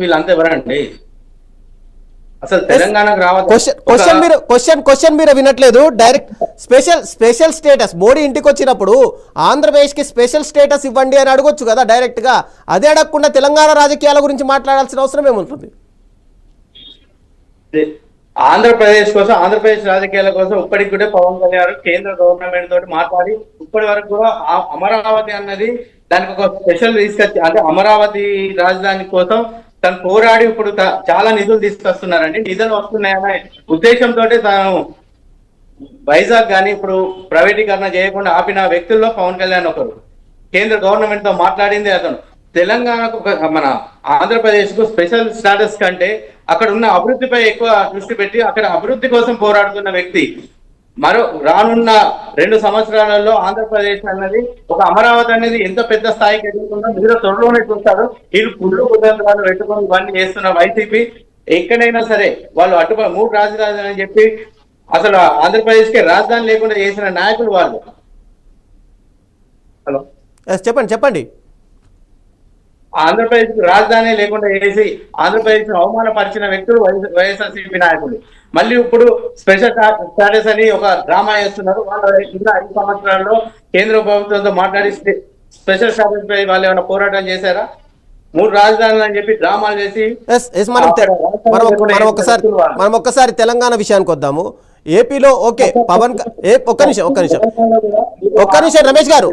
వీళ్ళంతా ఎవరండి? అసలు తెలంగాణకు రావాలి. క్వశ్చన్ మీరు వినట్లేదు. డైరెక్ట్ స్పెషల్ స్టేటస్ మోడీ ఇంటికి వచ్చినప్పుడు ఆంధ్రప్రదేశ్కి స్పెషల్ స్టేటస్ ఇవ్వండి అని అడగొచ్చు కదా డైరెక్ట్ గా. అదే అడగకుండా తెలంగాణ రాజకీయాల గురించి మాట్లాడాల్సిన అవసరం ఏముంటుంది? ఆంధ్రప్రదేశ్ కోసం, ఆంధ్రప్రదేశ్ రాజకీయాల కోసం ఇప్పటికి కూడా పవన్ కళ్యాణ్ కేంద్ర గవర్నమెంట్ తోటి మాట్లాడి ఇప్పటి వరకు కూడా అమరావతి అన్నది దానికి ఒక స్పెషల్ తీసుకొచ్చి, అంటే అమరావతి రాజధాని కోసం తను పోరాడి ఇప్పుడు చాలా నిధులు తీసుకొస్తున్నారండి. నిధులు వస్తున్నాయనే ఉద్దేశంతో తాను వైజాగ్ కానీ ఇప్పుడు ప్రైవేటీకరణ చేయకుండా ఆపిన వ్యక్తుల్లో పవన్ కళ్యాణ్ ఒకరు. కేంద్ర గవర్నమెంట్ తో మాట్లాడింది అతను. తెలంగాణకు మన ఆంధ్రప్రదేశ్ కు స్పెషల్ స్టాటస్ కంటే అక్కడ ఉన్న అభివృద్ధిపై ఎక్కువ దృష్టి పెట్టి అక్కడ అభివృద్ధి కోసం పోరాడుతున్న వ్యక్తి. రానున్న 2 సంవత్సరాలలో ఆంధ్రప్రదేశ్ అన్నది ఒక అమరావతి అనేది ఎంత పెద్ద స్థాయికి ఎదుగుతుందో మీరు త్వరలోనే చూస్తారు. వీళ్ళు కుళ్ళు కుదంత్రాలు పెట్టుకొని ఇవన్నీ చేస్తున్న వైసీపీ ఎక్కడైనా సరే వాళ్ళు 3 రాజధానులు అని చెప్పి అసలు ఆంధ్రప్రదేశ్ కి రాజధాని లేకుండా చేసిన నాయకులు వాళ్ళు. హలో, చెప్పండి. ఆంధ్రప్రదేశ్ రాజధాని లేకుండా చేసి ఆంధ్రప్రదేశ్ అవమానపరిచిన వ్యక్తులు వైఎస్ఆర్సీపీ నాయకులు. మళ్ళీ ఇప్పుడు స్పెషల్ స్టాటస్ అని ఒక డ్రామా చేస్తున్నారు. వాళ్ళు 5 సంవత్సరాల్లో కేంద్ర ప్రభుత్వంతో మాట్లాడి స్పెషల్ స్టాటస్ పై వాళ్ళు ఏమైనా పోరాటం చేశారా? 3 రాజధానులు అని చెప్పి డ్రామాలు చేసి మనం ఒక్కసారి తెలంగాణ విషయానికి వద్దాము. ఏపీలో ఓకే పవన్ ఒక్క నిమిషం రమేష్ గారు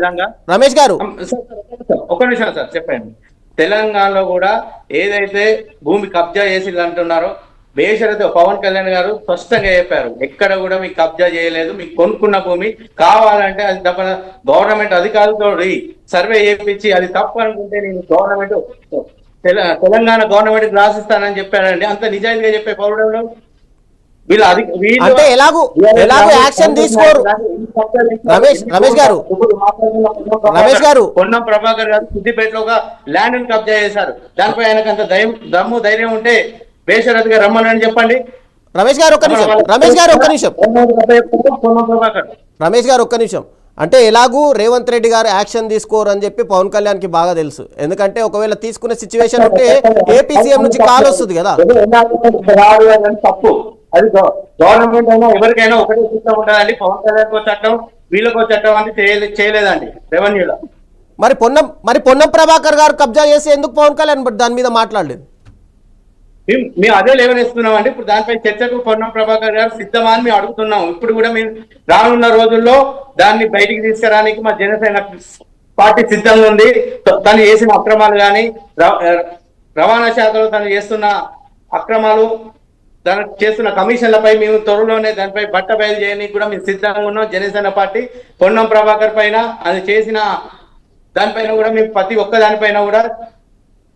ఒక్క నిమిషం సార్ చెప్పండి. తెలంగాణలో కూడా ఏదైతే భూమి కబ్జా చేసి అంటున్నారో బేషరతో పవన్ కళ్యాణ్ గారు స్పష్టంగా చెప్పారు, ఎక్కడ కూడా మీకు కబ్జా చేయలేదు, మీకు కొనుక్కున్న భూమి కావాలంటే అది తప్ప గవర్నమెంట్ అధికారులతో సర్వే చేయించి అది తప్పు అనుకుంటే నేను తెలంగాణ గవర్నమెంట్ రాసిస్తానని చెప్పానండి. అంత నిజాయితీగా చెప్పే పౌరుడు అంటే ఎలాగూ యాక్షన్ తీసుకోరు. రమేష్ గారు పొన్నం ప్రభాకర్ గారు సిద్దిపేటలో ఒక ల్యాండ్ కబ్జా చేశారు. దానిపై ఆయనకు అంత ధైర్యం ఉంటే బేషరత్గా రమ్మని చెప్పండి. రమేష్ గారు ఒక్క నిమిషం. అంటే ఎలాగూ రేవంత్ రెడ్డి గారు యాక్షన్ తీసుకోరు అని చెప్పి పవన్ కళ్యాణ్ కి బాగా తెలుసు. ఎందుకంటే ఒకవేళ తీసుకునే సిచ్యువేషన్ ఉంటే ఏపీ సీఎం నుంచి కాల్ వస్తుంది కదా. తప్పు అది గవర్నమెంట్ అయినా ఎవరికైనా ఒకటే సిస్టమ్ ఉంటుందండి. పవన్ కళ్యాణ్ చట్టం వీళ్ళకో చట్టం అంటే చేయలేదండి రెవెన్యూలో. మరి పొన్నం ప్రభాకర్ గారు కబ్జా చేసి ఎందుకు పవన్ కళ్యాణ్ దాని మీద మాట్లాడలేదు? మేము అదే లేవనేస్తున్నాం అండి. ఇప్పుడు దానిపై చర్చకు పొన్నం ప్రభాకర్ గారు సిద్ధమా అని మేము అడుగుతున్నాం. ఇప్పుడు కూడా మేము రానున్న రోజుల్లో దాన్ని బయటికి తీసుకురానికి మా జనసేన పార్టీ సిద్ధంగా ఉంది. తను చేసిన అక్రమాలు కానీ రవాణా శాఖలో తను చేస్తున్న అక్రమాలు, దానికి చేస్తున్న కమిషన్లపై మేము త్వరలోనే దానిపై బయలు చేయడానికి కూడా మేము సిద్ధంగా ఉన్నాం. జనసేన పార్టీ పొన్నం ప్రభాకర్ పైన అది చేసిన దానిపైన కూడా మేము ప్రతి ఒక్క దానిపైన కూడా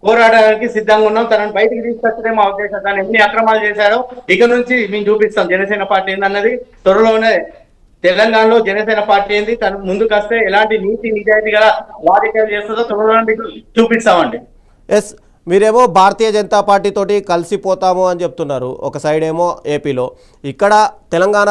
పోరాడడానికి సిద్ధంగా ఉన్నాం. తనను బయటికి తీసుకొచ్చే మా ఉద్దేశం. తను ఎన్ని అక్రమాలు చేశారో ఇక నుంచి మేము చూపిస్తాం జనసేన పార్టీ ఏందన్నది. త్వరలోనే తెలంగాణలో జనసేన పార్టీ ఏంది, తను ముందుకు వస్తే ఎలాంటి నీతి నిజాయితీ గల రాజకీయాలు చేస్తుందో త్వరలోనే చూపిస్తామండి. మీరేమో భారతీయ జనతా పార్టీ తోటి కలిసిపోతాము అని చెప్తున్నారు. ఒక సైడ్ ఏమో ఏపీలో, ఇక్కడ తెలంగాణ